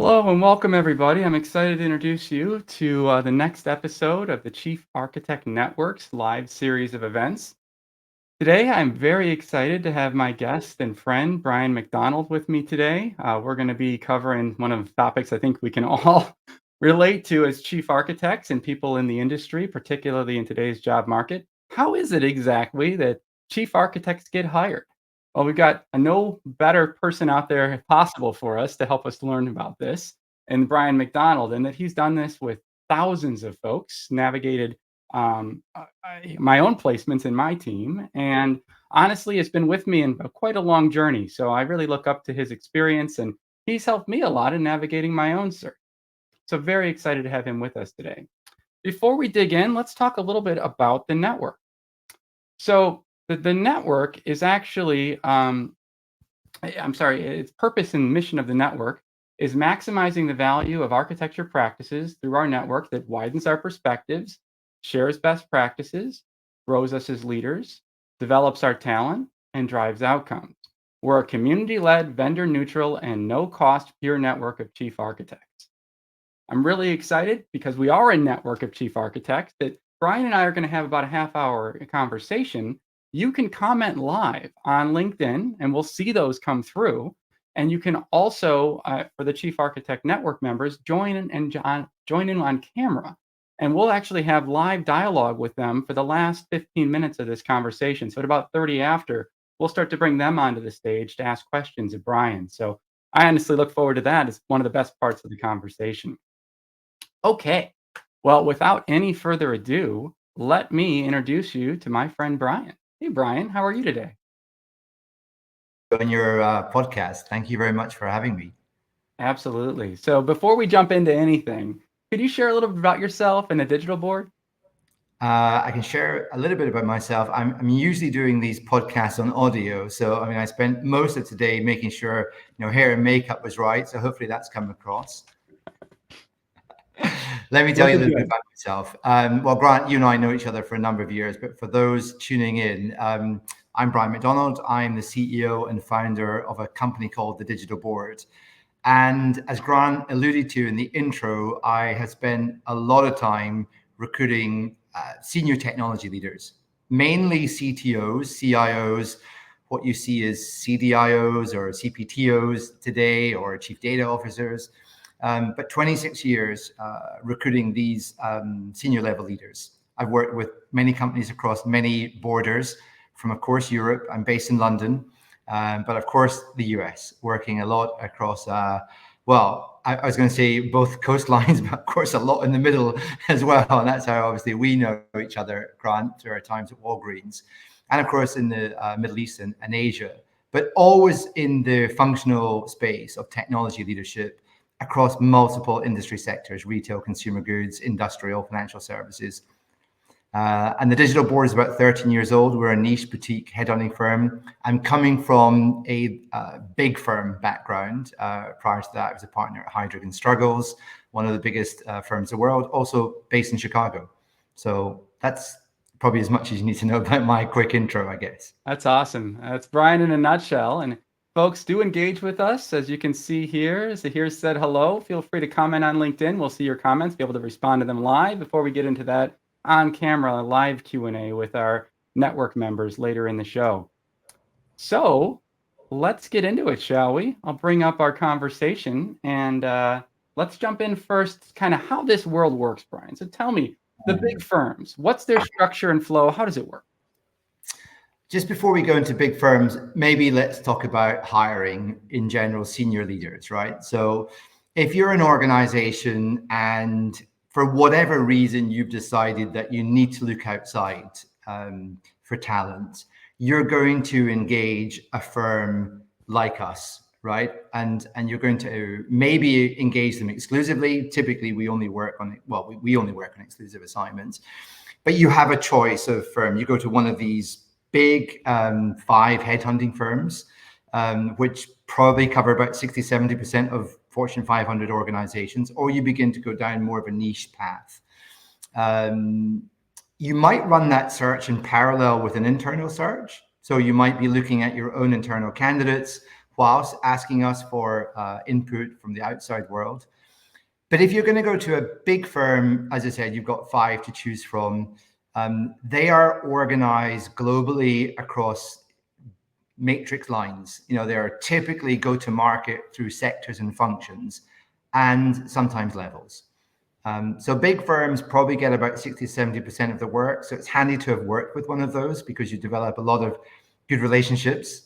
Hello and welcome, everybody. I'm excited to introduce you to the next episode of the Chief Architect Network's live series of events. Today, I'm very excited to have my guest and friend, Bryan MacDonald, with me today. We're going to be covering one of the topics I think we can all relate to as chief architects and people in the industry, particularly in today's job market. How is it exactly that chief architects get hired? Well, we've got a no better person out there possible for us to help us learn about this, and Bryan MacDonald, and that he's done this with thousands of folks, navigated my own placements in my team. And honestly, it's been with me in quite a long journey. So I really look up to his experience, and he's helped me a lot in navigating my own search. So very excited to have him with us today. Before we dig in, let's talk a little bit about the network. So the network is actually, I'm sorry, its purpose and mission of the network is maximizing the value of architecture practices through our network that widens our perspectives, shares best practices, grows us as leaders, develops our talent, and drives outcomes. We're a community-led, vendor-neutral, and no-cost peer network of chief architects. I'm really excited because we are a network of chief architects that Bryan and I are going to have about a half-hour conversation. You can comment live on LinkedIn, and we'll see those come through. And you can also, for the Chief Architect Network members, join in on camera. And we'll actually have live dialogue with them for the last 15 minutes of this conversation. So at about 30 after, we'll start to bring them onto the stage to ask questions of Bryan. So I honestly look forward to that. It's one of the best parts of the conversation. Okay, well, without any further ado, let me introduce you to my friend Bryan. Hey, Bryan, how are you today? On your podcast. Thank you very much for having me. Absolutely. So before we jump into anything, could you share a little bit about yourself and the digital board? I can share a little bit about myself. I'm usually doing these podcasts on audio, so I spent most of today making sure hair and makeup was right. So hopefully that's come across. Let me tell you a little bit about myself. Well, Grant, you and I know each other for a number of years, but for those tuning in, I'm Bryan MacDonald. I'm the CEO and founder of a company called the Digital Board. And as Grant alluded to in the intro, I have spent a lot of time recruiting senior technology leaders, mainly CTOs, CIOs, what you see as CDIOs or CPTOs today, or chief data officers. But 26 years recruiting these senior level leaders. I've worked with many companies across many borders, from, of course, Europe. I'm based in London. But of course, the US, working a lot across, well, I was going to say both coastlines, but of course, a lot in the middle as well. And that's how obviously we know each other, Grant, through our times at Walgreens. And of course, in the Middle East and Asia, but always in the functional space of technology leadership across multiple industry sectors: retail, consumer goods, industrial, financial services. And the Digital Board is about 13 years old. We're a niche boutique headhunting firm. I'm coming from a big firm background. Prior to that, I was a partner at Heidrick & Struggles, one of the biggest firms in the world, also based in Chicago. So that's probably as much as you need to know about my quick intro, I guess. That's awesome. That's Bryan in a nutshell. And folks, do engage with us. As you can see here, Zahir said hello. Feel free to comment on LinkedIn. We'll see your comments, be able to respond to them live before we get into that on-camera live Q&A with our network members later in the show. So let's get into it, shall we? I'll bring up our conversation, and let's jump in first, kind of how this world works, Bryan. So tell me, the big firms, what's their structure and flow? How does it work? Just before we go into big firms, maybe let's talk about hiring in general, senior leaders, right? So if you're an organization and for whatever reason you've decided that you need to look outside for talent, you're going to engage a firm like us, right? And you're going to maybe engage them exclusively. Typically, we only work on exclusive assignments, but you have a choice of firm. You go to one of these big 5 headhunting firms, which probably cover about 60-70% of Fortune 500 organizations, or you begin to go down more of a niche path. You might run that search in parallel with an internal search. So you might be looking at your own internal candidates whilst asking us for input from the outside world. But if you're going to go to a big firm, as I said, you've got 5 to choose from. They are organized globally across matrix lines. They are typically go to market through sectors and functions and sometimes levels. So big firms probably get about 60-70% of the work. So it's handy to have worked with one of those because you develop a lot of good relationships,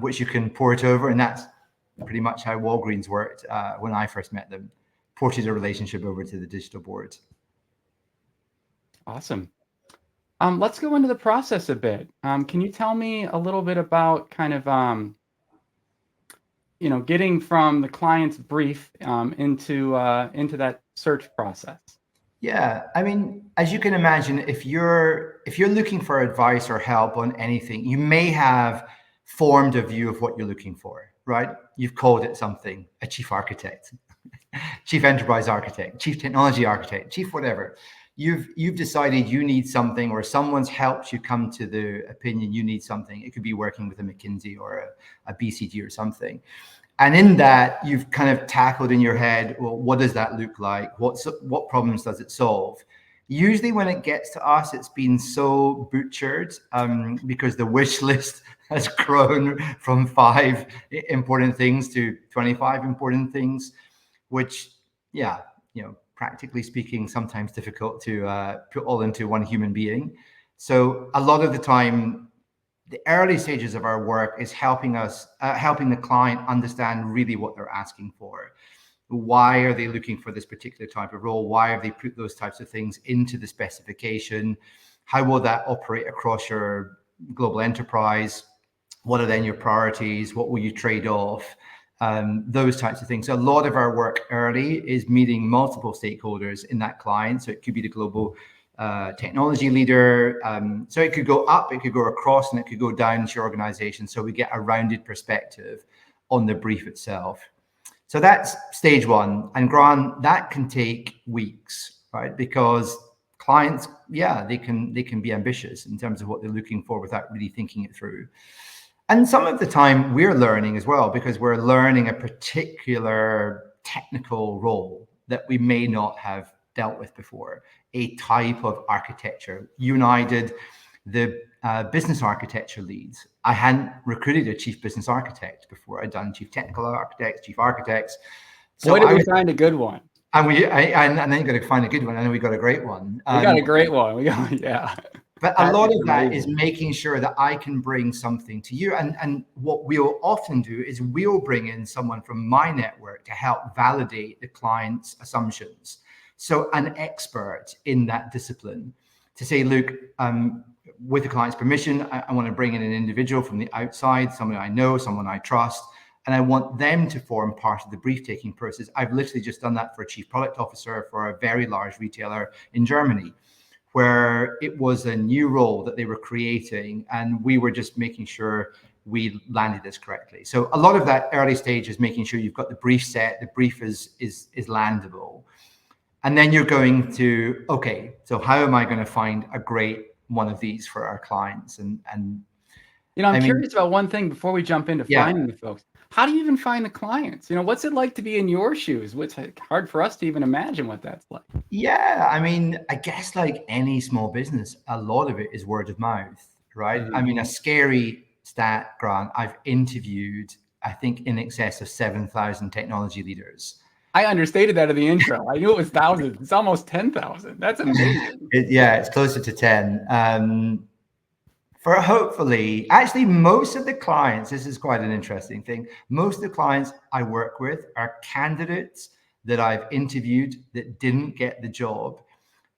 which you can port over. And that's pretty much how Walgreens worked when I first met them, ported a relationship over to the digital board. Awesome. Let's go into the process a bit. Can you tell me a little bit about kind of, getting from the client's brief into that search process? Yeah, I mean, as you can imagine, if you're looking for advice or help on anything, you may have formed a view of what you're looking for, right? You've called it something, a chief architect, chief enterprise architect, chief technology architect, chief whatever. You've decided you need something, or someone's helped you come to the opinion you need something. It could be working with a McKinsey or a BCG or something. And in that, you've kind of tackled in your head, well, what does that look like? What problems does it solve? Usually when it gets to us, it's been so butchered because the wish list has grown from 5 important things to 25 important things, which, yeah, practically speaking, sometimes difficult to put all into one human being. So a lot of the time, the early stages of our work is helping the client understand really what they're asking for. Why are they looking for this particular type of role? Why have they put those types of things into the specification? How will that operate across your global enterprise? What are then your priorities? What will you trade off? Those types of things. So a lot of our work early is meeting multiple stakeholders in that client. So it could be the global technology leader. So it could go up, it could go across, and it could go down to your organization. So we get a rounded perspective on the brief itself. So that's stage 1. And Grant, that can take weeks, right? Because clients, yeah, they can be ambitious in terms of what they're looking for without really thinking it through. And some of the time we're learning as well, because we're learning a particular technical role that we may not have dealt with before, a type of architecture. You and I did the business architecture leads. I hadn't recruited a chief business architect before. I'd done chief technical architects, chief architects. So boy, did we find a good one. And then you got to find a good one, and then we got a great one. We got a great one. Yeah. But a lot of that is making sure that I can bring something to you. And what we'll often do is we'll bring in someone from my network to help validate the client's assumptions. So an expert in that discipline to say, look, with the client's permission, I want to bring in an individual from the outside, someone I know, someone I trust, and I want them to form part of the brief taking process. I've literally just done that for a chief product officer for a very large retailer in Germany, where it was a new role that they were creating, and we were just making sure we landed this correctly. So a lot of that early stage is making sure you've got the brief set, the brief is landable. And then you're going to, okay, so how am I going to find a great one of these for our clients? And I'm curious about one thing before we jump into finding the folks. How do you even find the clients? What's it like to be in your shoes? It's hard for us to even imagine what that's like. Yeah, I guess like any small business, a lot of it is word of mouth, right? Mm-hmm. A scary stat, Grant, I've interviewed, I think, in excess of 7,000 technology leaders. I understated that in the intro. I knew it was thousands. It's almost 10,000. That's amazing. It's closer to 10. For hopefully, actually, most of the clients, this is quite an interesting thing. Most of the clients I work with are candidates that I've interviewed that didn't get the job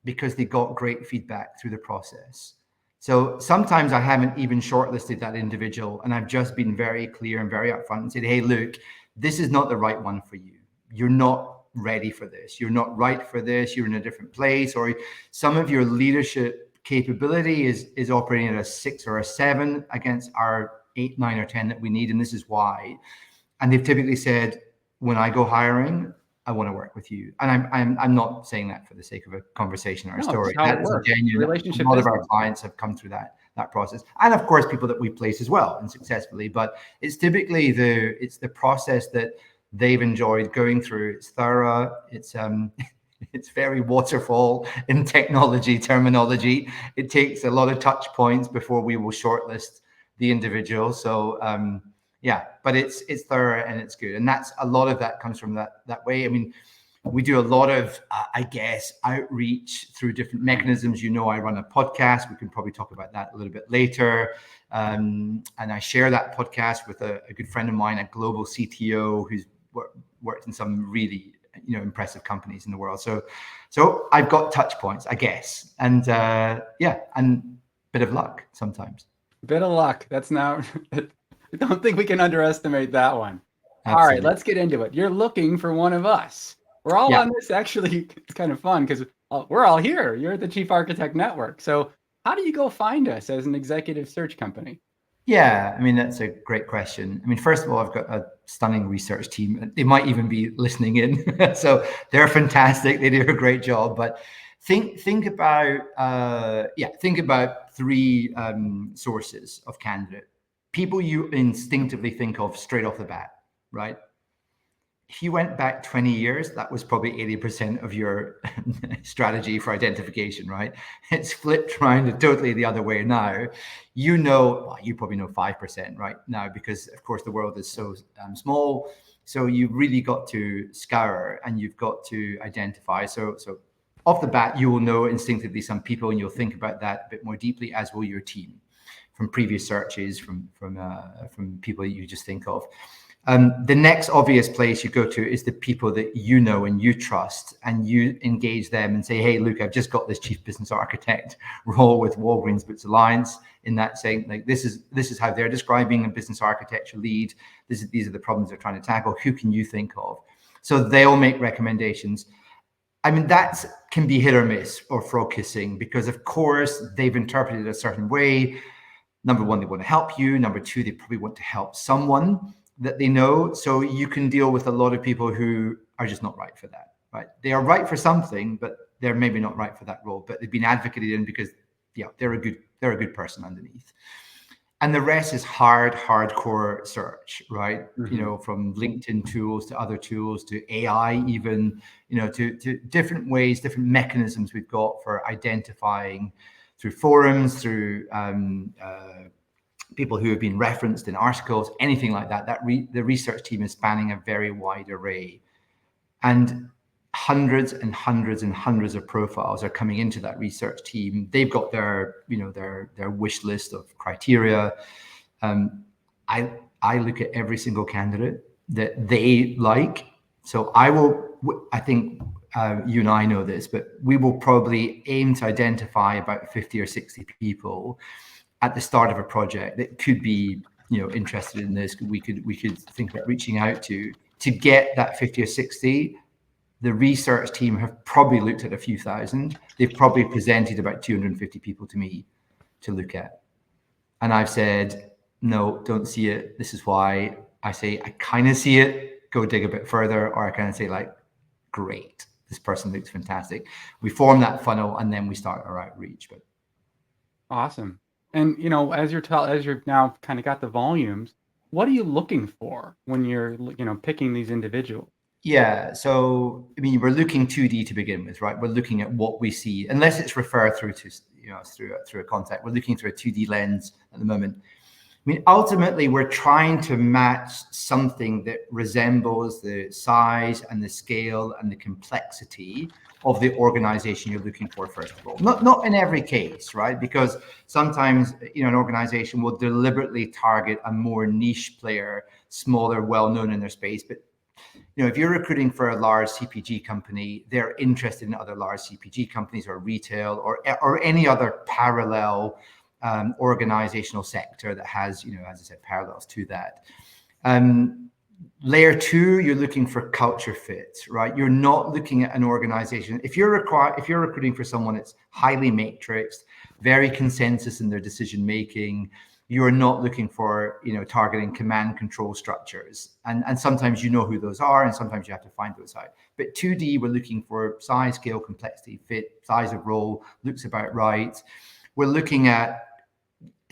because they got great feedback through the process. So sometimes I haven't even shortlisted that individual, and I've just been very clear and very upfront and said, hey, look, this is not the right one for you. You're not ready for this. You're not right for this. You're in a different place, or some of your leadership capability is operating at a 6 or a 7 against our 8, 9, or 10 that we need, and this is why. And they've typically said, when I go hiring, I want to work with you. And I'm not saying that for the sake of a conversation or a story. That is a genuine. A lot of our clients have come through that that process. And of course, people that we place as well and successfully. But it's typically the process that they've enjoyed going through. It's thorough. It's it's very waterfall in technology terminology. It takes a lot of touch points before we will shortlist the individual. So yeah, but it's thorough and it's good. And that's a lot of that comes from that way. I mean, we do a lot of, I guess, outreach through different mechanisms. You know, I run a podcast. We can probably talk about that a little bit later. And I share that podcast with a good friend of mine, a global CTO who's worked in some really, impressive companies in the world. So I've got touch points, I guess. And yeah, and bit of luck sometimes. Bit of luck. That's not, I don't think we can underestimate that one. Absolutely. All right, let's get into it. You're looking for one of us. We're all Yeah. on this. Actually, it's kind of fun because we're all here. You're at the Chief Architect Network. So how do you go find us as an executive search company? Yeah, I mean, that's a great question. I mean, first of all, I've got a stunning research team. They might even be listening in. So they're fantastic. They do a great job. But think about think about three sources of candidate. People you instinctively think of straight off the bat, right? If you went back 20 years, that was probably 80% of your strategy for identification, right? It's flipped around to totally the other way now. You probably know 5% right now because, of course, the world is so small. So you've really got to scour and you've got to identify. So off the bat, you will know instinctively some people and you'll think about that a bit more deeply, as will your team from previous searches, from people that you just think of. The next obvious place you go to is the people that you know and you trust, and you engage them and say, hey, look, I've just got this chief business architect role with Walgreens Boots Alliance, in that saying, like, this is how they're describing a business architecture lead. These are the problems they're trying to tackle. Who can you think of? So they'll make recommendations. I mean, that can be hit or miss or frog kissing because, of course, they've interpreted it a certain way. Number one, they want to help you. Number two, they probably want to help someone that they know. So you can deal with a lot of people who are just not right for that, right? They are right for something, but they're maybe not right for that role, but they've been advocated in because, yeah, they're a good person underneath. And the rest is hardcore search, right? Mm-hmm. From LinkedIn tools to other tools to AI, even, to different ways, different mechanisms we've got for identifying through forums, through people who have been referenced in articles, anything like that. The research team is spanning a very wide array, and hundreds and hundreds and hundreds of profiles are coming into that research team. They've got their wish list of criteria. I look at every single candidate that they like. So I think you and I know this, but we will probably aim to identify about 50 or 60 people at the start of a project that could be, interested in this. We could think about reaching out to get that 50 or 60. The research team have probably looked at a few thousand. They've probably presented about 250 people to me to look at. And I've said, no, don't see it. This is why. I say, I kind of see it. Go dig a bit further. Or I kind of say, like, great, this person looks fantastic. We form that funnel and then we start our outreach. But Awesome. And as you're now kind of got the volumes, what are you looking for when you're picking these individuals? yeah, so I mean, we're looking 2D to begin with, right? We're looking at what we see, unless it's referred through to through a contact. We're looking through a 2D lens at the moment. I mean, ultimately, we're trying to match something that resembles the size and the scale and the complexity of the organization you're looking for, first of all. Not in every case, right? Because sometimes, an organization will deliberately target a more niche player, smaller, well-known in their space. But, if you're recruiting for a large CPG company, they're interested in other large CPG companies or retail or any other parallel organizational sector that has, as I said, parallels to that. Layer two, you're looking for culture fit, right? You're not looking at an organization. If you're recruiting for someone that's highly matrixed, very consensus in their decision making, you're not looking for, targeting command control structures. And sometimes you know who those are, and sometimes you have to find those out. But 2D, we're looking for size, scale, complexity, fit, size of role, looks about right. We're looking at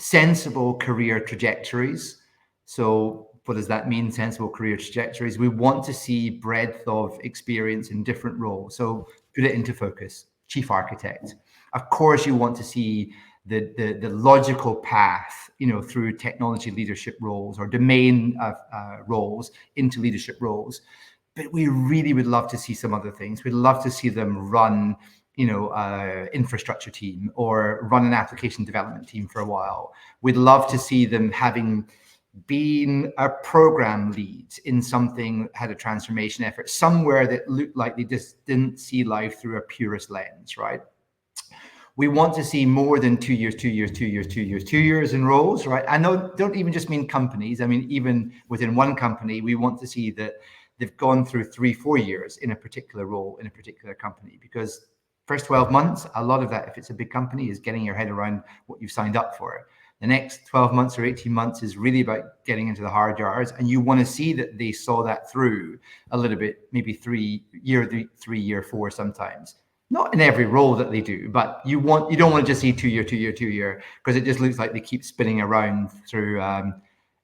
sensible career trajectories. So what does that mean, sensible career trajectories? We want to see breadth of experience in different roles. So put it into focus, chief architect. Of course, you want to see the logical path, through technology leadership roles or domain roles into leadership roles. But we really would love to see some other things. We'd love to see them run infrastructure team or run an application development team for a while. We'd love to see them having been a program lead in something, had a transformation effort somewhere that looked like they just didn't see life through a purist lens, right? We want to see more than 2 years, 2 years, 2 years, 2 years, 2 years in roles, right? I know, don't even just mean companies. I mean, even within one company, we want to see that they've gone through 3-4 years in a particular role in a particular company, because first 12 months, a lot of that, if it's a big company, is getting your head around what you've signed up for. The next 12 months or 18 months is really about getting into the hard yards, and you want to see that they saw that through a little bit, maybe 3 year 4 sometimes. Not in every role that they do, but you don't want to just see 2 year, 2 year, 2 year, because it just looks like they keep spinning around through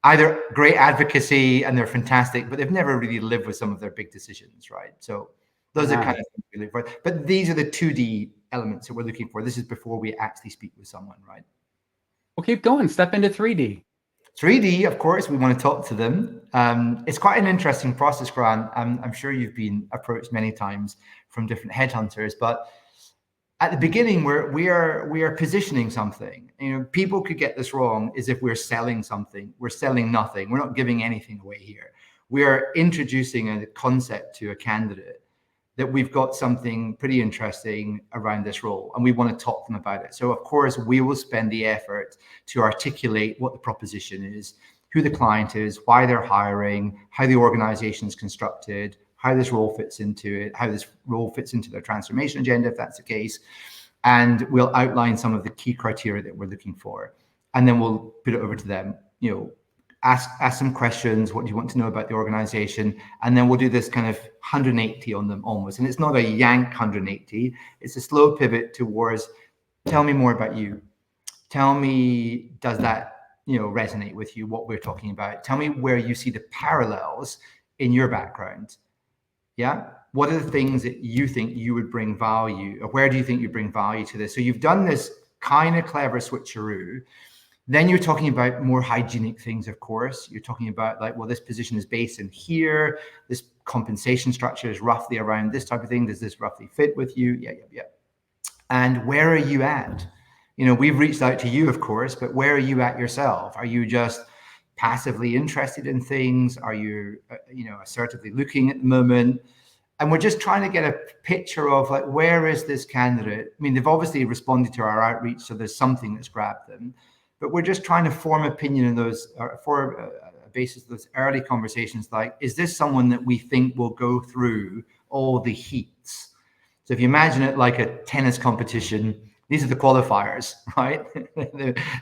either great advocacy and they're fantastic, but they've never really lived with some of their big decisions, right? So those are kind of things we look for. But these are the 2D elements that we're looking for. This is before we actually speak with someone, right? Well, keep going. Step into 3D. 3D, of course, we want to talk to them. It's quite an interesting process, Grant. I'm sure you've been approached many times from different headhunters, but at the beginning, we are positioning something. People could get this wrong, as if we're selling something. We're selling nothing. We're not giving anything away here. We are introducing a concept to a candidate that we've got something pretty interesting around this role, and we want to talk to them about it. So of course, we will spend the effort to articulate what the proposition is, who the client is, why they're hiring, how the organization is constructed, how this role fits into it, how this role fits into their transformation agenda, if that's the case. And we'll outline some of the key criteria that we're looking for. And then we'll put it over to them, ask some questions. What do you want to know about the organization? And then we'll do this kind of 180 on them almost. And it's not a yank 180. It's a slow pivot towards, tell me more about you. Tell me, does that resonate with you, what we're talking about? Tell me where you see the parallels in your background. Yeah. What are the things that you think you would bring value, or where do you think you bring value to this? So you've done this kind of clever switcheroo. Then you're talking about more hygienic things, of course. You're talking about like, well, this position is based in here. This compensation structure is roughly around this type of thing. Does this roughly fit with you? Yeah. And where are you at? We've reached out to you, of course, but where are you at yourself? Are you just passively interested in things? Are you, assertively looking at the moment? And we're just trying to get a picture of like, where is this candidate? I mean, they've obviously responded to our outreach, so there's something that's grabbed them. But we're just trying to form opinion in those, for a basis of those early conversations. Like, is this someone that we think will go through all the heats? So if you imagine it like a tennis competition, these are the qualifiers, right?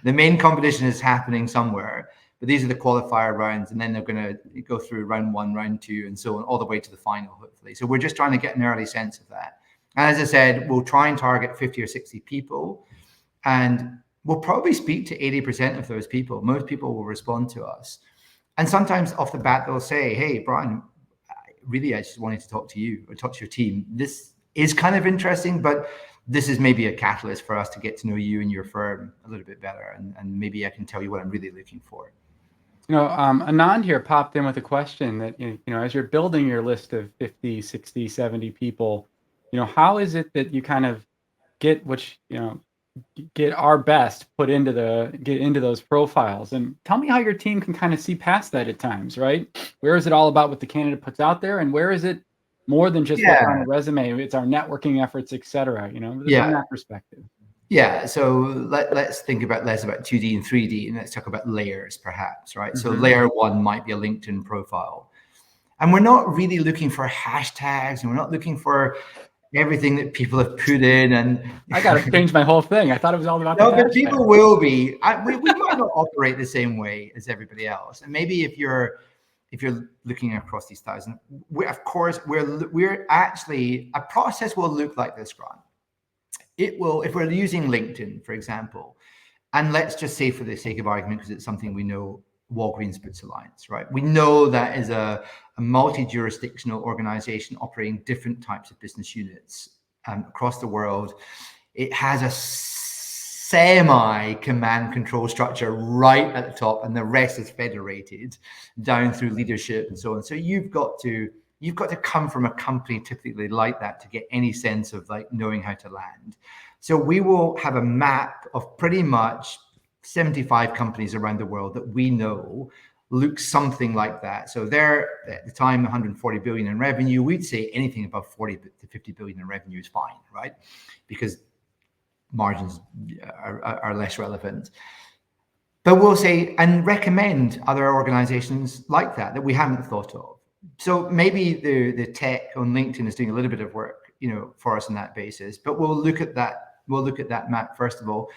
The main competition is happening somewhere, but these are the qualifier rounds, and then they're going to go through round 1, round 2, and so on, all the way to the final, hopefully. So we're just trying to get an early sense of that. And as I said, we'll try and target 50 or 60 people, and we'll probably speak to 80% of those people. Most people will respond to us. And sometimes off the bat, they'll say, hey, Bryan, I just wanted to talk to you or talk to your team. This is kind of interesting, but this is maybe a catalyst for us to get to know you and your firm a little bit better. And maybe I can tell you what I'm really looking for. Anand here popped in with a question that, as you're building your list of 50, 60, 70 people, how is it that you kind of get get our best get into those profiles? And tell me how your team can kind of see past that at times, right? Where is it all about what the candidate puts out there, and where is it more than just what's on the resume? It's our networking efforts, et cetera, from that perspective. Yeah, so let's think about less about 2D and 3D, and let's talk about layers, perhaps, right? So layer 1 might be a LinkedIn profile. And we're not really looking for hashtags, and we're not looking for everything that people have put in. And I got to change my whole thing. I thought it was all about no, but people will be. We might not operate the same way as everybody else. And maybe if you're looking across these thousands, we're actually, a process will look like this, Grant. It will, if we're using LinkedIn, for example, And let's just say, for the sake of argument, because it's something we know, Walgreens Boots Alliance, right? We know that is a multi-jurisdictional organization operating different types of business units across the world. It has a semi-command control structure right at the top, and the rest is federated down through leadership and so on. So you've got to come from a company typically like that to get any sense of like knowing how to land. So we will have a map of pretty much 75 companies around the world that we know look something like that. So they're at the time 140 billion in revenue. We'd say anything above 40 to 50 billion in revenue is fine, right? Because margins are less relevant. But we'll say and recommend other organizations like that we haven't thought of. So maybe the tech on LinkedIn is doing a little bit of work, for us on that basis. But we'll look at that. We'll look at that map first of all.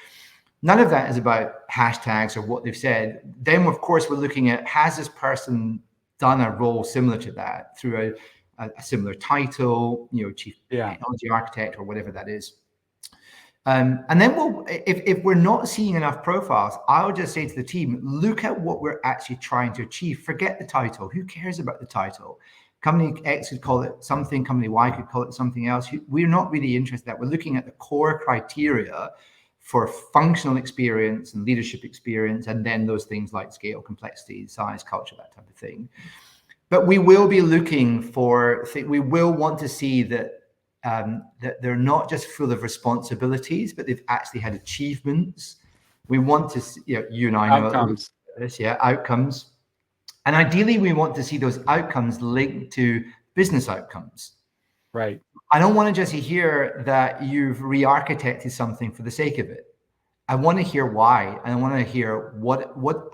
None of that is about hashtags or what they've said. Then, of course, we're looking at, has this person done a role similar to that through a similar title, chief technology architect or whatever that is. And then if we're not seeing enough profiles, I'll just say to the team, look at what we're actually trying to achieve. Forget the title. Who cares about the title? Company X could call it something. Company Y could call it something else. We're not really interested in that. We're looking at the core criteria for functional experience and leadership experience, and then those things like scale, complexity, size, culture, that type of thing. But we will be looking for, we will want to see that that they're not just full of responsibilities, but they've actually had achievements. We want to see, you and I know outcomes. Outcomes. And ideally, we want to see those outcomes linked to business outcomes. Right. I don't want to just hear that you've re-architected something for the sake of it. I want to hear why, and I want to hear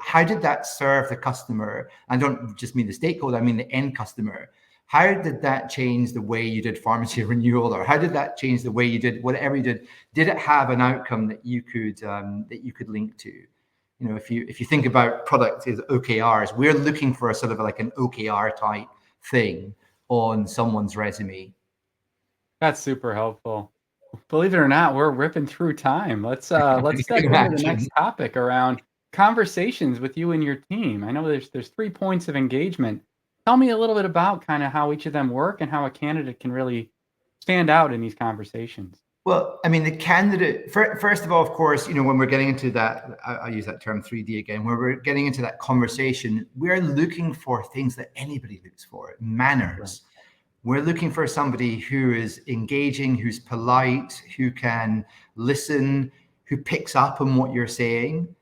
how did that serve the customer? I don't just mean the stakeholder, I mean the end customer. How did that change the way you did pharmacy renewal, or how did that change the way you did whatever you did? Did it have an outcome that you could link to? If you think about product as OKRs, we're looking for a sort of like an OKR type thing on someone's resume. That's super helpful. Believe it or not, we're ripping through time. Let's step into the next topic around conversations with you and your team. I know there's 3 points of engagement. Tell me a little bit about kind of how each of them work and how a candidate can really stand out in these conversations. Well, I mean, the candidate, first of all, of course, when we're getting into that, I use that term 3D again, where we're getting into that conversation, we're looking for things that anybody looks for, manners. Right. We're looking for somebody who is engaging, who's polite, who can listen, who picks up on what you're saying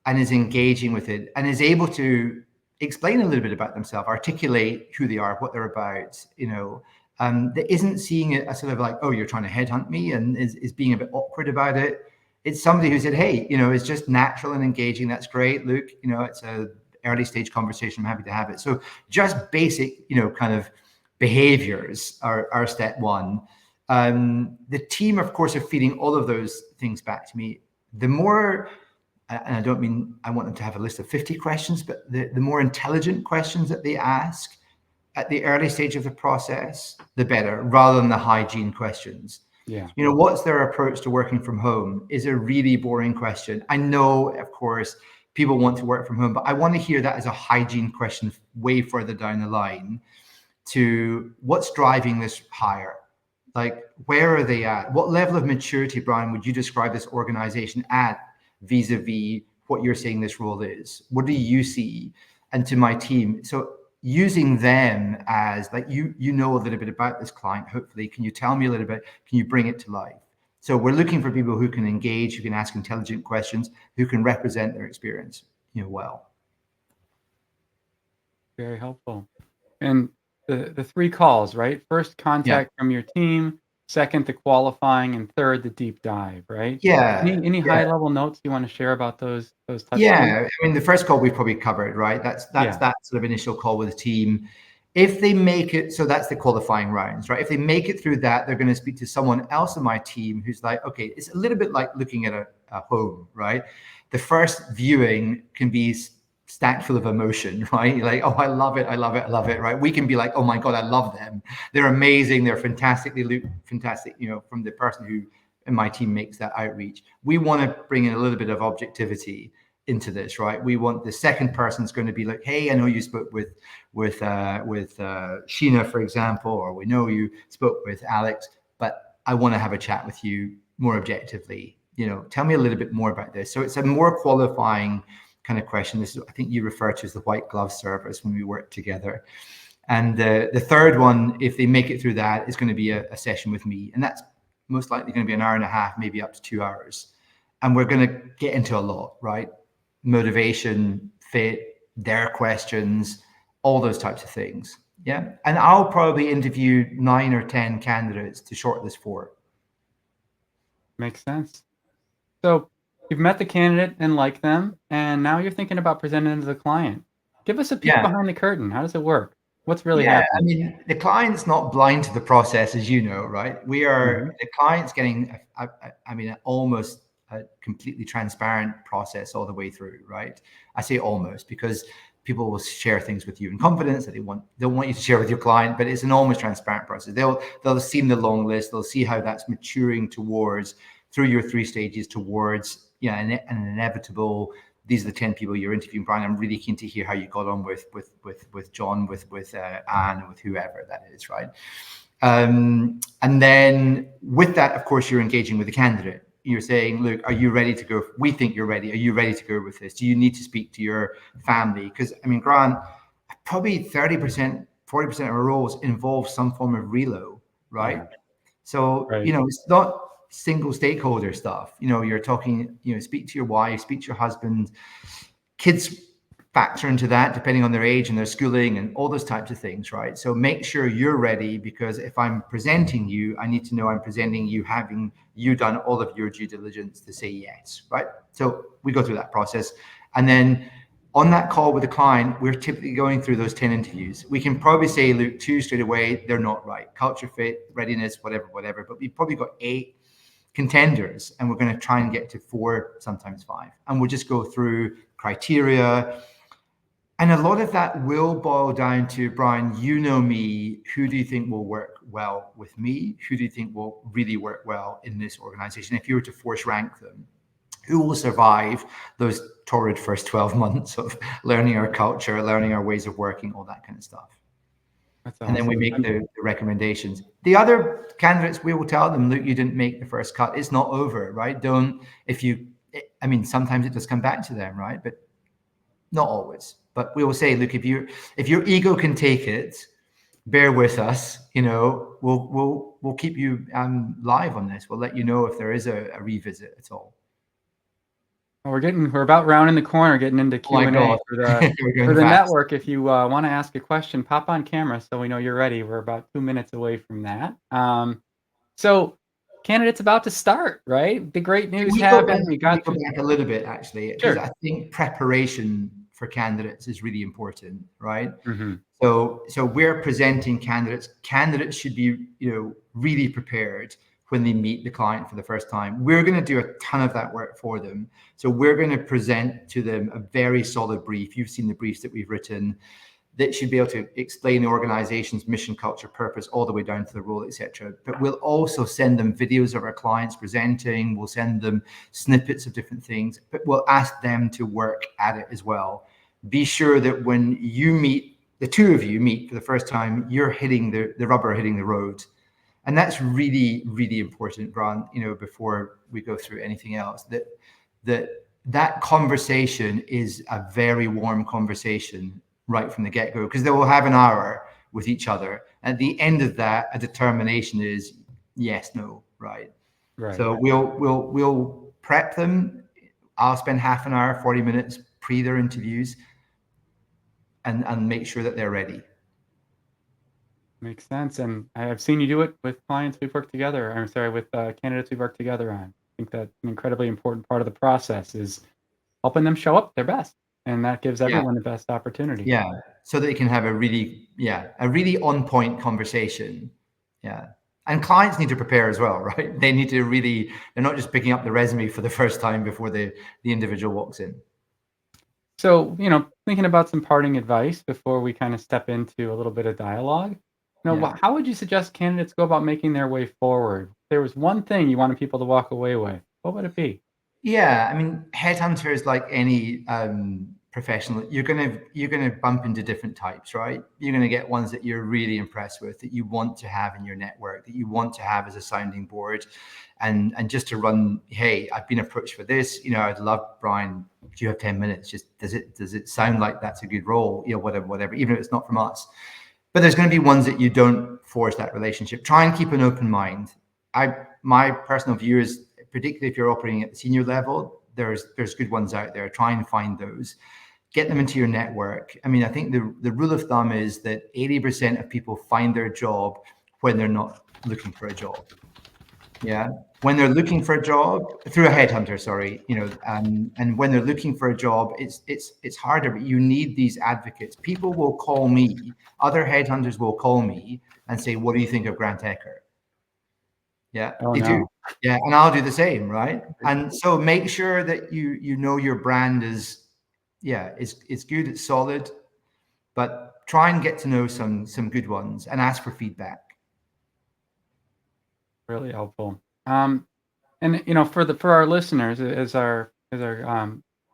and is engaging with it and is able to explain a little bit about themselves, articulate who they are, what they're about, that isn't seeing it as sort of like, oh, you're trying to headhunt me, and is being a bit awkward about it. It's somebody who said, hey, it's just natural and engaging. That's great, Luke. It's a early stage conversation. I'm happy to have it. So just basic, kind of behaviors are step one. The team, of course, are feeding all of those things back to me. The more, and I don't mean I want them to have a list of 50 questions, but the more intelligent questions that they ask at the early stage of the process, the better, rather than the hygiene questions. Yeah. What's their approach to working from home is a really boring question. I know, of course, people want to work from home, but I want to hear that as a hygiene question way further down the line to what's driving this hire. Like, where are they at? What level of maturity, Bryan, would you describe this organization at vis-a-vis what you're saying this role is? What do you see? And to my team, so using them as like, you know a little bit about this client, hopefully, can you tell me a little bit? Can you bring it to life? So we're looking for people who can engage, who can ask intelligent questions, who can represent their experience, well. Very helpful. And the 3 calls, right? First, contact from your team. Second, the qualifying, and third, the deep dive, right? Yeah. Any high level notes you want to share about those touch points? I mean, the first call we've probably covered, right? That's that sort of initial call with the team. If they make it, so that's the qualifying rounds, right? If they make it through that, they're going to speak to someone else on my team who's like, okay, it's a little bit like looking at a home, right? The first viewing can be stacked full of emotion, right? You're like, oh, I love it, I love it, I love it, right? We can be like, oh my God, I love them. They're amazing. They're fantastic, from the person who and my team makes that outreach. We want to bring in a little bit of objectivity into this, right? We want the second person's going to be like, hey, I know you spoke with Sheena, for example, or we know you spoke with Alex, but I want to have a chat with you more objectively. Tell me a little bit more about this. So it's a more qualifying kind of question. This is, I think you refer to as the white glove service when we work together. And the third one, if they make it through that, is going to be a session with me. And that's most likely going to be an hour and a half, maybe up to 2 hours. And we're going to get into a lot, right? Motivation, fit, their questions, all those types of things. Yeah. And I'll probably interview 9 or 10 candidates to shortlist 4. Makes sense. So you've met the candidate and liked them, and now you're thinking about presenting them to the client. Give us a peek Yeah. behind the curtain. How does it work? What's really Yeah, I happening? mean, the client's not blind to the process, as you know, right? Mhm. The client's getting, I mean, almost a completely transparent process all the way through, right? I say almost because people will share things with you in confidence that they'll want you to share with your client, but it's an almost transparent process. They'll see the long list, they'll see how that's maturing towards through your 3 stages towards an inevitable. These are the 10 people you're interviewing, Bryan. I'm really keen to hear how you got on with John, with Anne, and with whoever that is, right? And then with that, of course, you're engaging with the candidate. You're saying, look, are you ready to go? We think you're ready. Are you ready to go with this? Do you need to speak to your family? Because, I mean, Grant, probably 30%, 40% of our roles involve some form of relo, right? Yeah. So, Right. it's not single stakeholder stuff. You're talking, speak to your wife, speak to your husband. Kids factor into that depending on their age and their schooling and all those types of things, right? So make sure you're ready, because if I'm presenting you, I need to know I'm presenting you having you done all of your due diligence to say yes, right? So we go through that process. And then on that call with the client, we're typically going through those 10 interviews. We can probably say, look, 2 straight away, they're not right. Culture fit, readiness, whatever. But we've probably got 8 contenders, and we're going to try and get to 4, sometimes 5. And we'll just go through criteria. And a lot of that will boil down to, Bryan, you know me, who do you think will work well with me? Who do you think will really work well in this organization? If you were to force rank them, who will survive those torrid first 12 months of learning our culture, learning our ways of working, all that kind of stuff? That's And then we awesome. make the recommendations. The other candidates, we will tell them, look, you didn't make the first cut. It's not over, right? I mean, sometimes it does come back to them, right? But not always. But we will say, look, if your ego can take it, bear with us. We'll keep you live on this. We'll let you know if there is a revisit at all. Well, we're about rounding the corner, getting into Oh my Q&A God, for the we're for going the fast. network. If you want to ask a question, pop on camera so we know you're ready. We're about 2 minutes away from that. So candidate's about to start, right? The great Can news we go back? happened. We Can we got go through. back a little bit, actually, because Sure. I think preparation for candidates is really important, right? Mhm. So we're presenting candidates. Candidates should be, really prepared when they meet the client for the first time. We're going to do a ton of that work for them. So we're going to present to them a very solid brief. You've seen the briefs that we've written that should be able to explain the organization's mission, culture, purpose, all the way down to the role, etc. But we'll also send them videos of our clients presenting. We'll send them snippets of different things, but we'll ask them to work at it as well. Be sure that when the 2 of you meet for the first time, you're hitting the rubber hitting the road. And that's really, really important, Grant, before we go through anything else, that conversation is a very warm conversation right from the get-go, because they will have an hour with each other. At the end of that, a determination is yes, no, right? Right. So we'll prep them. I'll spend half an hour, 40 minutes pre their interviews, and make sure that they're ready. Makes sense. And I have seen you do it with clients we've worked together. I'm sorry, with candidates we've worked together on. I think that's an incredibly important part of the process is helping them show up their best. And that gives Yeah. everyone the best opportunity. Yeah. So that they can have a really on point conversation. Yeah. And clients need to prepare as well, right? They need to they're not just picking up the resume for the first time before the individual walks in. So, thinking about some parting advice before we kind of step into a little bit of dialogue. Now, Yeah. how would you suggest candidates go about making their way forward? If there was one thing you wanted people to walk away with, what would it be? Yeah, I mean, headhunters, like any professional, you're gonna bump into different types, right? You're gonna get ones that you're really impressed with, that you want to have in your network, that you want to have as a sounding board, and just to run. Hey, I've been approached for this. I'd love, Brian. Do you have 10 minutes? Just does it sound like that's a good role? Whatever. Even if it's not from us, but there's going to be ones that you don't force that relationship. Try and keep an open mind. My personal view is, particularly if you're operating at the senior level, there's good ones out there. Try and find those. Get them into your network. I mean, I think the rule of thumb is that 80% of people find their job when they're not looking for a job. Yeah. When they're looking for a job through a headhunter, sorry, and when they're looking for a job, it's harder, but you need these advocates. People will call me, other headhunters will call me and say, what do you think of Grant Ecker? Yeah, Oh, they do. no. Yeah, and I'll do the same, right? And so make sure that you know your brand is, yeah, it's good, it's solid, but try and get to know some good ones and ask for feedback. Really helpful. And for our listeners,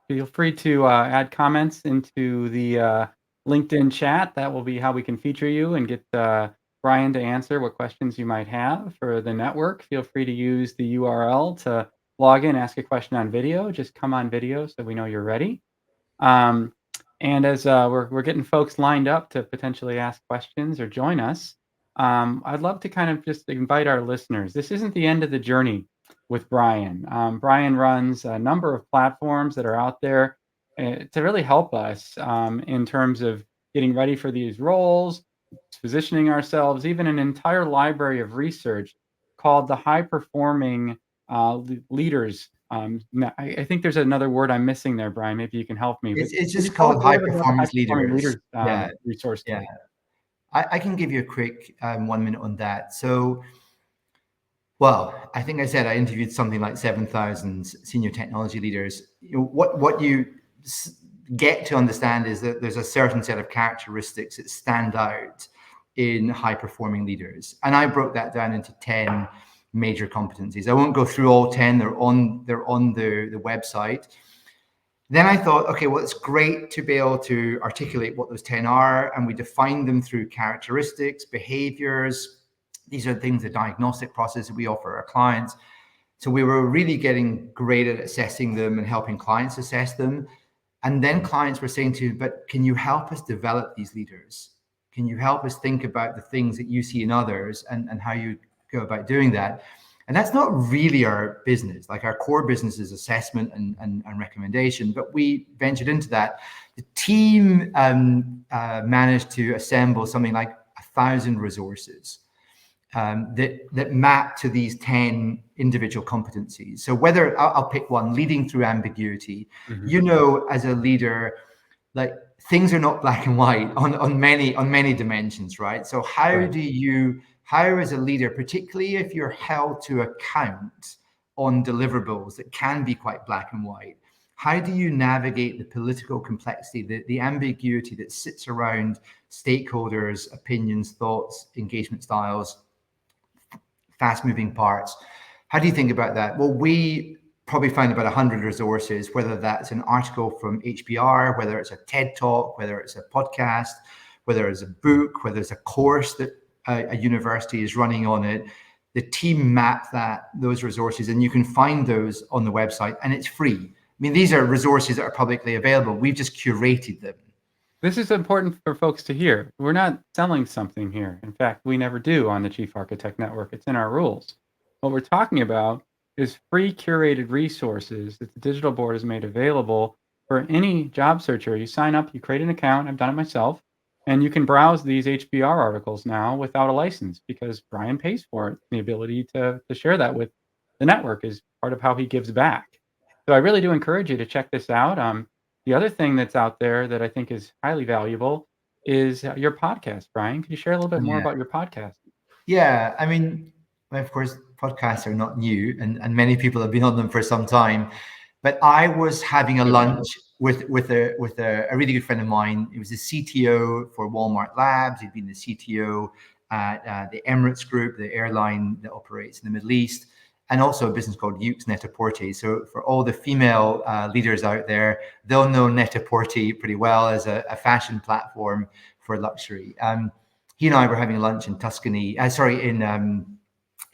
feel free to add comments into the LinkedIn chat. That will be how we can feature you and get Brian to answer what questions you might have for the network. Feel free to use the URL to log in, ask a question on video. Just come on video so we know you're ready. Um, and as we're getting folks lined up to potentially ask questions or join us, I'd love to kind of just invite our listeners. This isn't the end of the journey with Brian. Brian runs a number of platforms that are out there to really help us in terms of getting ready for these roles, positioning ourselves, even an entire library of research called the High Performing Leaders. I think there's another word I'm missing there, Brian. Maybe you can help me. But It's could you just tell us called a high little bit about the High performance Performing leaders. Leaders Yeah, resource yeah. today? I can give you a quick 1 minute on that. So, well, I think I said I interviewed something like 7,000 senior technology leaders. What you get to understand is that there's a certain set of characteristics that stand out in high performing leaders, and I broke that down into 10 major competencies. I won't go through all 10. They're on the website. Then I thought, okay, well, it's great to be able to articulate what those 10 are, and we define them through characteristics, behaviors. These are things, the diagnostic process that we offer our clients. So we were really getting great at assessing them and helping clients assess them. And then clients were saying to, but can you help us develop these leaders? Can you help us think about the things that you see in others and how you go about doing that? And that's not really our business. Like, our core business is assessment and recommendation, but we ventured into that. The team managed to assemble something like 1,000 resources that map to these 10 individual competencies. So whether I'll pick one, leading through ambiguity. Mhm. As a leader, like, things are not black and white on many dimensions, right? So Right. how as a leader, particularly if you're held to account on deliverables that can be quite black and white, how do you navigate the political complexity, the ambiguity that sits around stakeholders, opinions, thoughts, engagement styles, fast moving parts? How do you think about that? Well, we probably find about 100 resources, whether that's an article from HBR, whether it's a TED talk, whether it's a podcast, whether it's a book, whether it's a course that a university is running on it. The team map those resources, and you can find those on the website, and it's free. I mean, these are resources that are publicly available. We've just curated them. This is important for folks to hear. We're not selling something here. In fact, we never do on the Chief Architect Network. It's in our rules. What we're talking about is free curated resources that the digital board has made available for any job searcher. You sign up, you create an account. I've done it myself. And you can browse these HBR articles now without a license because Brian pays for it. The ability to share that with the network is part of how he gives back. So I really do encourage you to check this out. The other thing that's out there that I think is highly valuable is your podcast, Brian. Could you share a little bit more Yeah. about your podcast? Yeah, I mean, of course, podcasts are not new, and many people have been on them for some time. But I was having a Good. lunch with a really good friend of mine. He was the CTO for Walmart Labs. He'd been the CTO at the Emirates Group, the airline that operates in the Middle East, and also a business called Yoox Net-a-Porter. So for all the female leaders out there, they'll know Net-a-Porter pretty well as a fashion platform for luxury. He and I were having lunch in Tuscany, in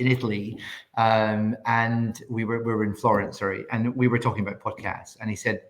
Italy, and we were in Florence, and we were talking about podcasts, and he said,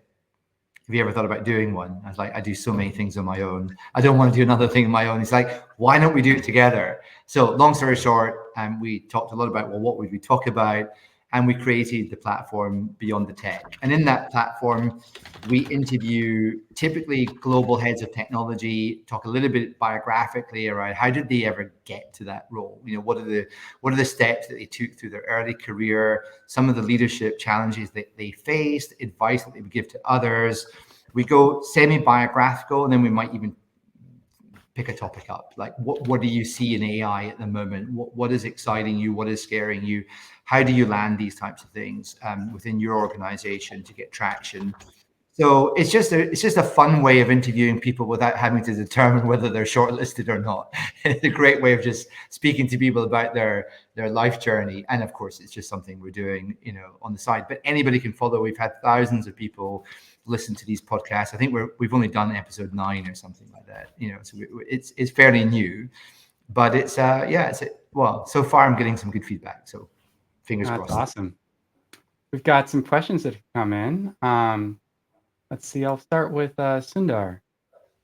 have you ever thought about doing one? I was like, I do so many things on my own. I don't want to do another thing on my own. He's like, why don't we do it together? So long story short, we talked a lot about, well, what would we talk about? And we created the platform Beyond the Tech. And in that platform, we interview typically global heads of technology, talk a little bit biographically around how did they ever get to that role? You know, what are the steps that they took through their early career, some of the leadership challenges that they faced, advice that they would give to others. We go semi-biographical, and then we might even pick a topic up, like what do you see in AI at the moment? What is exciting you? What is scaring you? How do you land these types of things within your organization to get traction? So it's just a fun way of interviewing people without having to determine whether they're shortlisted or not. It's a great way of just speaking to people about their life journey. And of course, it's just something we're doing, you know, on the side. But anybody can follow. We've had thousands of people listen to these podcasts. I think we've only done episode 9 or something like that. You know, so it's fairly new, but well, so far I'm getting some good feedback. So fingers crossed. That's awesome. We've got some questions that have come in. Let's see, I'll start with Sundar.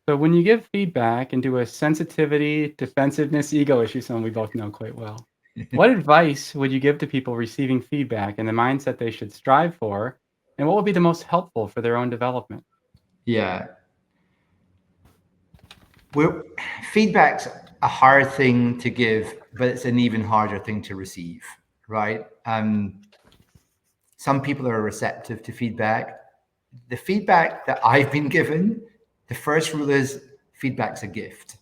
So when you give feedback into a sensitivity, defensiveness, ego issue, something we both know quite well, what advice would you give to people receiving feedback and the mindset they should strive for? And what would be the most helpful for their own development? Yeah. Feedback's a hard thing to give, but it's an even harder thing to receive, right? Some people are receptive to feedback. The feedback that I've been given, the first rule is feedback's a gift.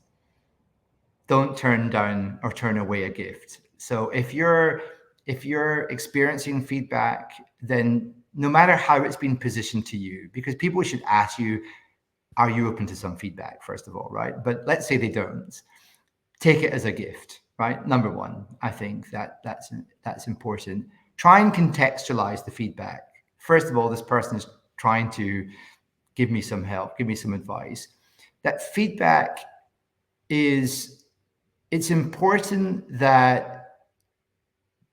Don't turn down or turn away a gift. So if you're experiencing feedback, then no matter how it's been positioned to you, because people should ask you, are you open to some feedback, first of all, right? But let's say they don't. Take it as a gift, right? Number one, I think that's important. Try and contextualize the feedback. First of all, this person is trying to give me some help, give me some advice. That feedback it's important that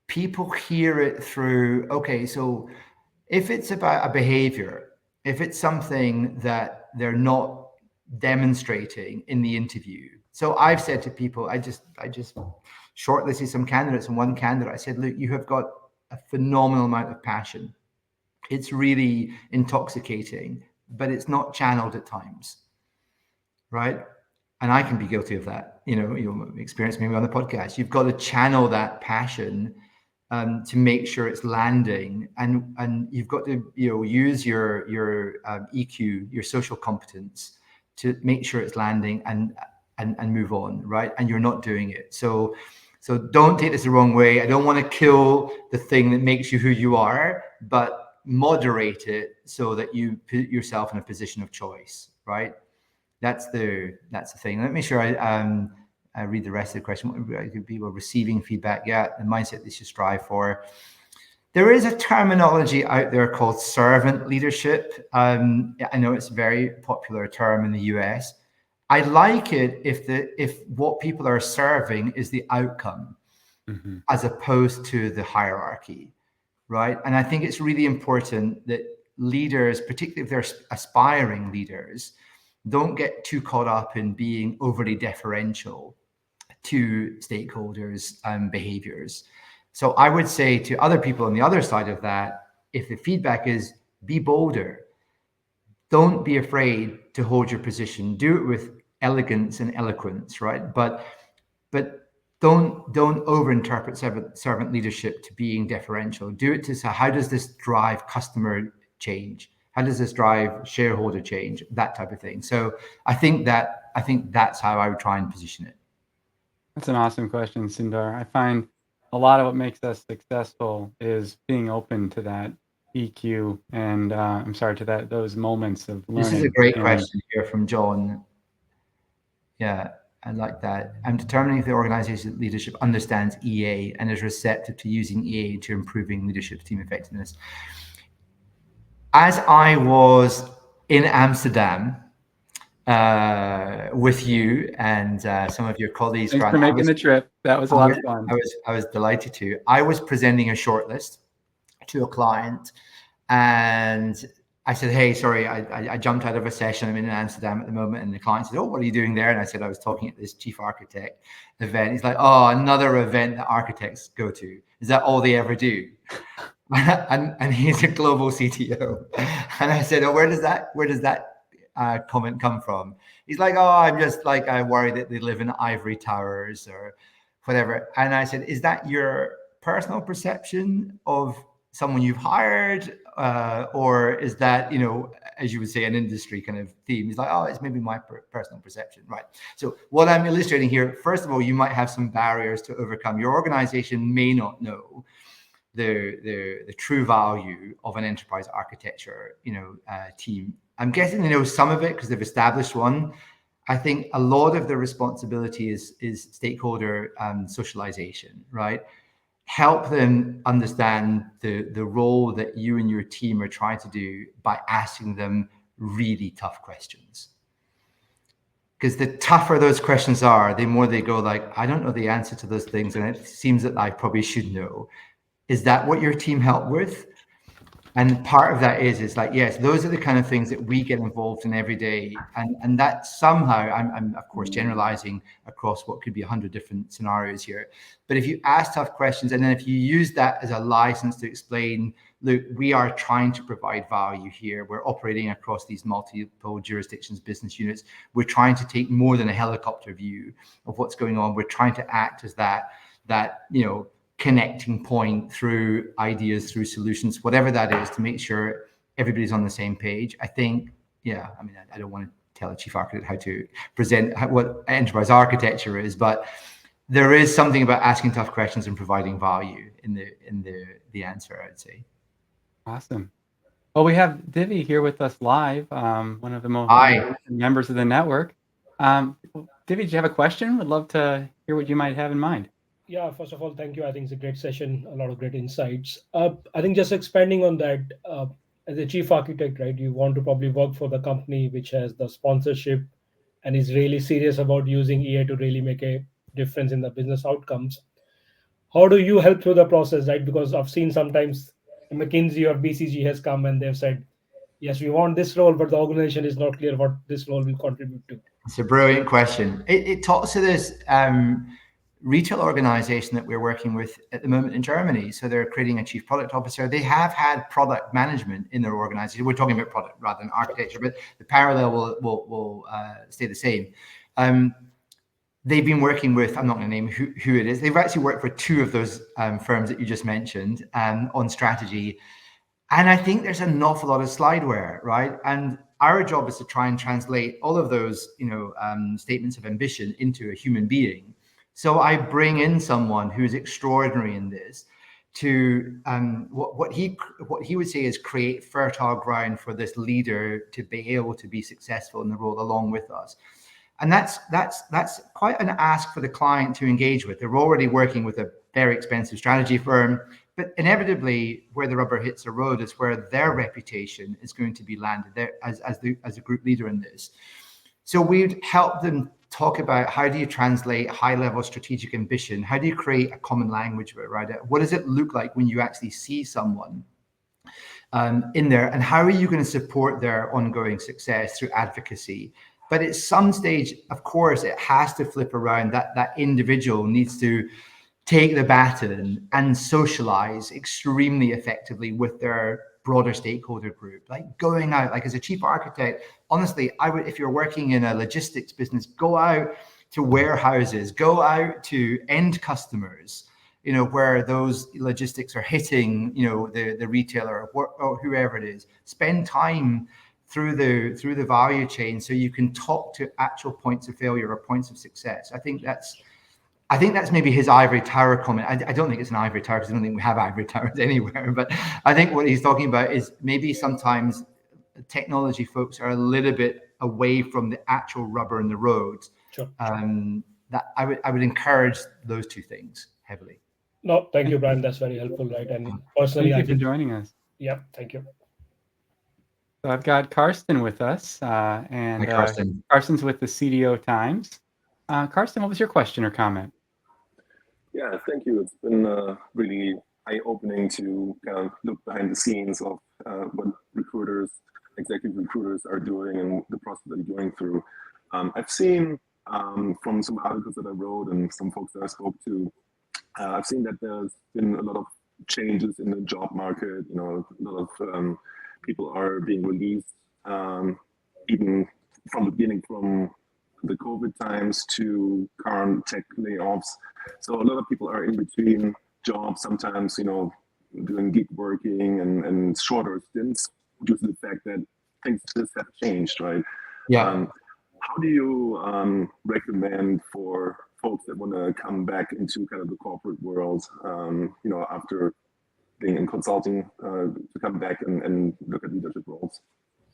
people hear it through, okay, so if it's about a behavior, if it's something that they're not demonstrating in the interview. So I've said to people, I just shortlisted some candidates, and one candidate, I said, look, you have got a phenomenal amount of passion. It's really intoxicating, but it's not channeled at times, right? And I can be guilty of that. You know, you'll experience maybe on the podcast. You've got to channel that passion to make sure it's landing, and you've got to use your EQ, your social competence, to make sure it's landing and move on, right? And you're not doing it. So don't take this the wrong way. I don't want to kill the thing that makes you who you are, but moderate it so that you put yourself in a position of choice, right? That's the thing. Let me sure I read the rest of the question. What could people receiving feedback? Yeah, the mindset they should strive for. There is a terminology out there called servant leadership. I know it's a very popular term in the US. I like it if what people are serving is the outcome, as opposed to the hierarchy, right? And I think it's really important that leaders, particularly if they're aspiring leaders, don't get too caught up in being overly deferential to stakeholders and behaviors. So I would say to other people on the other side of that, if the feedback is be bolder, don't be afraid to hold your position. Do it with elegance and eloquence, right? But don't overinterpret servant leadership to being deferential. Do it to say, how does this drive customer change? How does this drive shareholder change? That type of thing. So I think that's how I would try and position it. That's an awesome question, Sundar. I find a lot of what makes us successful is being open to that EQ and those moments of learning. This is a great question here from John. Yeah. I like that. I'm determining if the organization leadership understands EA and is receptive to using EA to improving leadership team effectiveness. As I was in Amsterdam with you and some of your colleagues, Thanks Grant, for making the trip. That was a lot of fun. I was delighted to. I was presenting a shortlist to a client, and I said, "Hey, sorry, I jumped out of a session. I'm in Amsterdam at the moment." And the client said, "Oh, what are you doing there?" And I said, "I was talking at this chief architect event." He's like, "Oh, another event that architects go to. Is that all they ever do?" and he's a global CTO. And I said, "Oh, where does that comment come from?" He's like, "Oh, I'm just like, I worry that they live in ivory towers or whatever." And I said, "Is that your personal perception of someone you've hired, or is that, as you would say, an industry kind of theme?" He's like, "Oh, it's maybe my personal perception." Right. So what I'm illustrating here, first of all, you might have some barriers to overcome. Your organization may not know the true value of an enterprise architecture team. I'm guessing they know some of it because they've established one. I think a lot of the responsibility is stakeholder socialization, right? Help them understand the role that you and your team are trying to do by asking them really tough questions. Because the tougher those questions are, the more they go like, "I don't know the answer to those things, and it seems that I probably should know." Is that what your team helped with? And part of that is like, yes, those are the kind of things that we get involved in every day. And that somehow, I'm of course generalizing across what could be 100 different scenarios here. But if you ask tough questions, and then if you use that as a license to explain, look, we are trying to provide value here. We're operating across these multiple jurisdictions, business units. We're trying to take more than a helicopter view of what's going on. We're trying to act as that connecting point through ideas, through solutions, whatever that is, to make sure everybody's on the same page. I think, I don't want to tell a chief architect how to present what enterprise architecture is, but there is something about asking tough questions and providing value in the answer, I'd say. Awesome. Well, we have Divi here with us live, one of the most Hi. members of the network. Divi, do you have a question? Would love to hear what you might have in mind. Yeah, first of all, thank you. I think it's a great session, a lot of great insights. I think just expanding on that, as a chief architect, right, you want to probably work for the company which has the sponsorship and is really serious about using EA to really make a difference in the business outcomes. How do you help through the process, right? Because I've seen sometimes McKinsey or BCG has come and they've said, yes, we want this role, but the organization is not clear what this role will contribute to. It's a brilliant question. It talks to this retail organization that we're working with at the moment in Germany. So they're creating a chief product officer. They have had product management in their organization. We're talking about product rather than architecture, but the parallel will stay the same. They've been working with, I'm not going to name who it is. They've actually worked for two of those firms that you just mentioned on strategy. And I think there's an awful lot of slideware, right? And our job is to try and translate all of those, statements of ambition into a human being. So I bring in someone who's extraordinary in this to what he would say is create fertile ground for this leader to be able to be successful in the role along with us. And that's quite an ask for the client to engage with. They're already working with a very expensive strategy firm, but inevitably where the rubber hits the road is where their reputation is going to be landed there as a group leader in this. So we'd help them talk about how do you translate high-level strategic ambition? How do you create a common language, right? What does it look like when you actually see someone in there? And how are you going to support their ongoing success through advocacy? But at some stage, of course, it has to flip around. That individual needs to take the baton and socialize extremely effectively with their broader stakeholder group, like going out, like as a chief architect, honestly, I would, if you're working in a logistics business, go out to warehouses, go out to end customers, where those logistics are hitting, the retailer or whoever it is. Spend time through the value chain so you can talk to actual points of failure or points of success. I think that's maybe his ivory tower comment. I don't think it's an ivory tower because I don't think we have ivory towers anywhere. But I think what he's talking about is maybe sometimes technology folks are a little bit away from the actual rubber in the road Sure. That I would encourage those two things heavily. No, thank you, Brian. That's very helpful, right? And personally, Thank I you for think, joining us. yeah, thank you. So I've got Karsten with us, Hi, Karsten. Karsten's with the CDO Times. Karsten, what was your question or comment? Yeah, thank you. It's been really eye-opening to kind of look behind the scenes of what recruiters, executive recruiters are doing and the process that they're going through. I've seen from some articles that I wrote and some folks that I spoke to, I've seen that there's been a lot of changes in the job market. You know, a lot of people are being released, even from the beginning, from the COVID times to current tech layoffs. So a lot of people are in between jobs, sometimes, you know, doing gig working and shorter stints due to the fact that things just have changed, right? Yeah. How do you recommend for folks that want to come back into kind of the corporate world, you know, after being in consulting, to come back and look at leadership roles?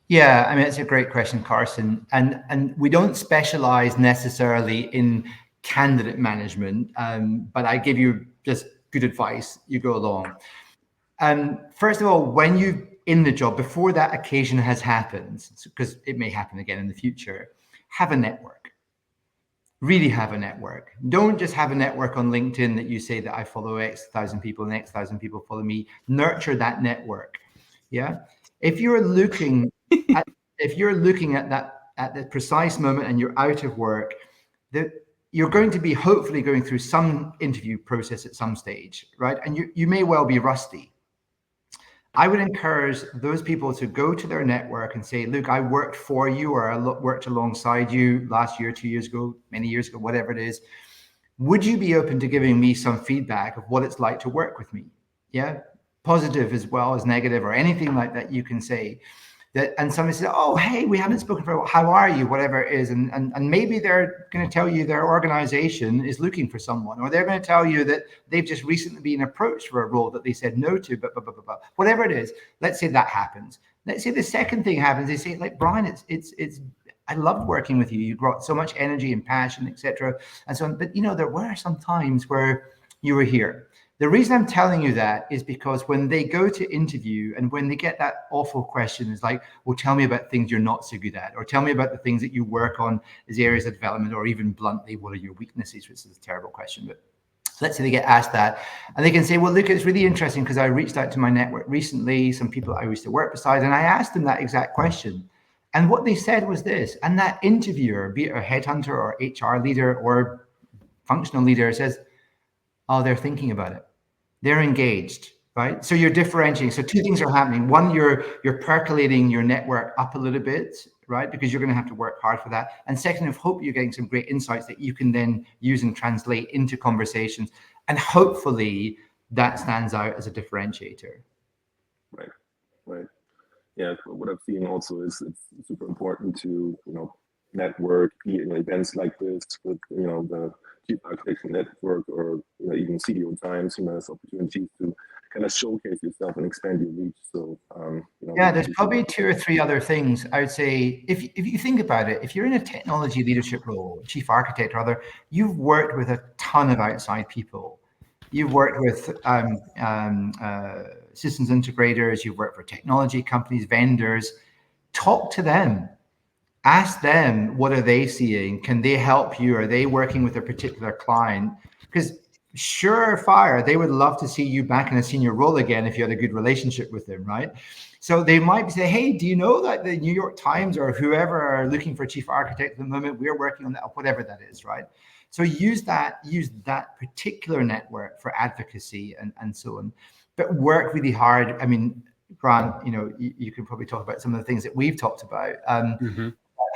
Yeah, I mean, it's a great question, Carson. And we don't specialize necessarily in candidate management, but I give you just good advice. You go along. First of all, when you're in the job, before that occasion has happened, because it may happen again in the future, have a network. Really have a network. Don't just have a network on LinkedIn that you say that I follow X thousand people and X thousand people follow me. Nurture that network. Yeah. If you're looking at that at the precise moment and you're out of work, that you're going to be hopefully going through some interview process at some stage, right? And you may well be rusty. I would encourage those people to go to their network and say, look, I worked for you, or I worked alongside you last year, 2 years ago, many years ago, whatever it is. Would you be open to giving me some feedback of what it's like to work with me? Yeah, positive as well as negative, or anything like that you can say. That, and somebody says, oh, hey, we haven't spoken for a while. How are you? Whatever it is. And maybe they're going to tell you their organization is looking for someone, or they're going to tell you that they've just recently been approached for a role that they said no to, but whatever it is. Let's say that happens. Let's say the second thing happens. They say, like, Brian, it's I loved working with you. You brought so much energy and passion, etc. and so on. But, you know, there were some times where you were here. The reason I'm telling you that is because when they go to interview and when they get that awful question, is like, well, tell me about things you're not so good at, or tell me about the things that you work on as areas of development, or even bluntly, what are your weaknesses, which is a terrible question. But let's say they get asked that, and they can say, well, look, it's really interesting because I reached out to my network recently, some people I used to work beside, and I asked them that exact question. And what they said was this, and that interviewer, be it a headhunter or HR leader or functional leader, says, oh, they're thinking about it. They're engaged, right? So you're differentiating. So two things are happening. One, you're percolating your network up a little bit, right? Because you're going to have to work hard for that. And second, I hope you're getting some great insights that you can then use and translate into conversations. And hopefully that stands out as a differentiator. Right, right. Yeah, what I've seen also is it's super important to, you know, network, be in events like this with, you know, the Chief Architect Network, or, you know, even CDO Times, you know, as opportunities to kind of showcase yourself and expand your reach. So, you know, yeah, there's probably 2 or 3 other things I would say. If you think about it, if you're in a technology leadership role, chief architect or other, you've worked with a ton of outside people. You've worked with systems integrators, you've worked for technology companies, vendors. Talk to them. Ask them, what are they seeing? Can they help you? Are they working with a particular client? Because surefire, they would love to see you back in a senior role again if you had a good relationship with them, right? So they might say, hey, do you know that the New York Times or whoever are looking for a chief architect at the moment? We're working on that, whatever that is, right? So use that particular network for advocacy and so on. But work really hard. I mean, Grant, you know, you can probably talk about some of the things that we've talked about.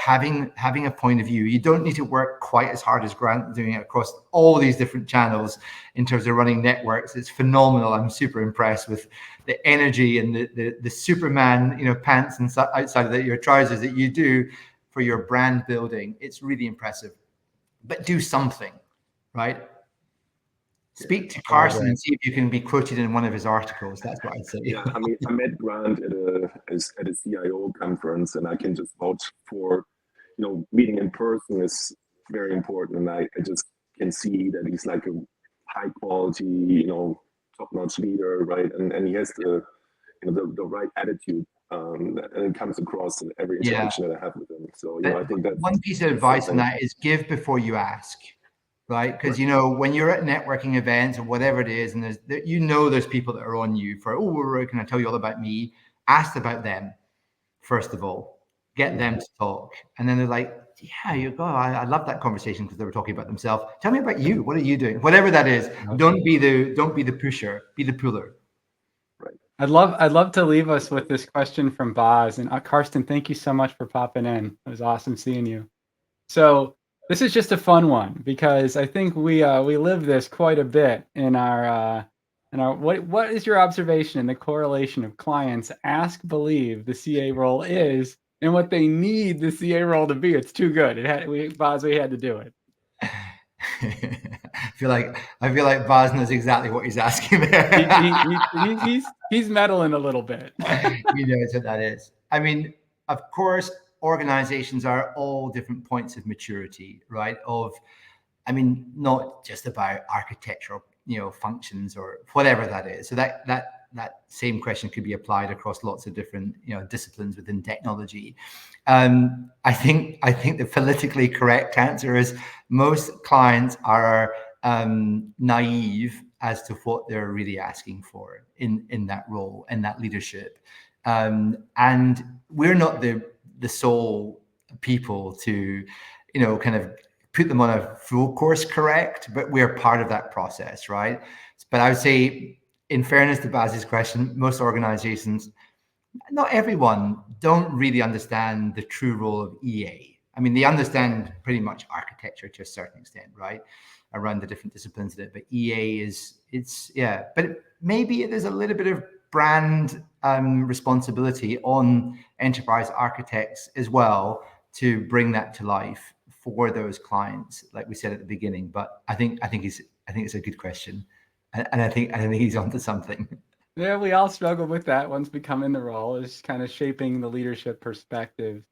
Having a point of view. You don't need to work quite as hard as Grant doing it across all these different channels in terms of running networks. It's phenomenal. I'm super impressed with the energy and the Superman, you know, pants and outside of your trousers that you do for your brand building. It's really impressive. But do something, right? Speak to Carson and see if you can be quoted in one of his articles. That's what I'd say. Yeah, I mean, I met Grant at a CIO conference, and I can just vouch for, you know, meeting in person is very important. And I just can see that he's like a high quality, top-notch leader, right? And he has the right attitude, and it comes across in every interaction that I have with him. So, I think that one piece of advice on that is give before you ask, right? Because, when you're at networking events or whatever it is, and there's people that are on you for, can I tell you all about me? Ask about them, first of all. Get them to talk. And then they're like, yeah, I love that conversation because they were talking about themselves. Tell me about you. What are you doing? Whatever that is. Okay. Don't be the pusher, be the puller. Right. I'd love to leave us with this question from Boz. And Karsten, thank you so much for popping in. It was awesome seeing you. So this is just a fun one because I think we live this quite a bit in our what is your observation in the correlation of clients believe the CA role is and what they need the CA role to be? It's too good. Boz, we had to do it. I feel like Boz knows exactly what he's asking there. He's meddling a little bit. He knows what that is. I mean, of course, organizations are all different points of maturity, right? Not just about architectural, functions or whatever that is. So that same question could be applied across lots of different, disciplines within technology. I think the politically correct answer is most clients are naive as to what they're really asking for in that role and that leadership. And we're not the sole people to, kind of put them on a full course correct, but we're part of that process, right? But I would say, in fairness to Baz's question, most organizations, not everyone, don't really understand the true role of EA. They understand pretty much architecture to a certain extent, right? Around the different disciplines of it, but EA but maybe there's a little bit of brand responsibility on enterprise architects as well to bring that to life for those clients, like we said at the beginning. But I think it's a good question, and I think he's onto something. Yeah, we all struggle with that once we come in the role, is kind of shaping the leadership perspective.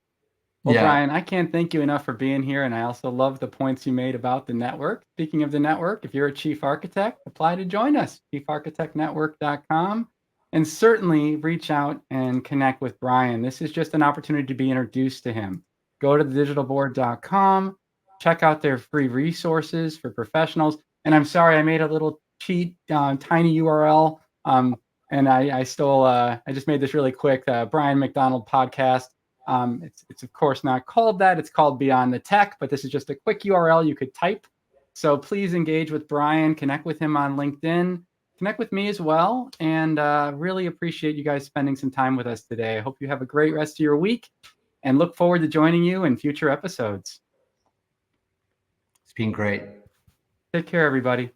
Well, yeah. Bryan, I can't thank you enough for being here, and I also love the points you made about the network. Speaking of the network, if you're a chief architect, apply to join us, chiefarchitectnetwork.com, and certainly reach out and connect with Bryan. This is just an opportunity to be introduced to him. Go to thedigitalboard.com, check out their free resources for professionals. And I'm sorry, I made a little cheat, tiny URL, and I just made this really quick. Bryan MacDonald podcast. It's of course not called that. It's called Beyond the Tech, but this is just a quick URL you could type. So please engage with Bryan, connect with him on LinkedIn, connect with me as well, and really appreciate you guys spending some time with us today. I hope you have a great rest of your week and look forward to joining you in future episodes. It's been great. Take care, everybody.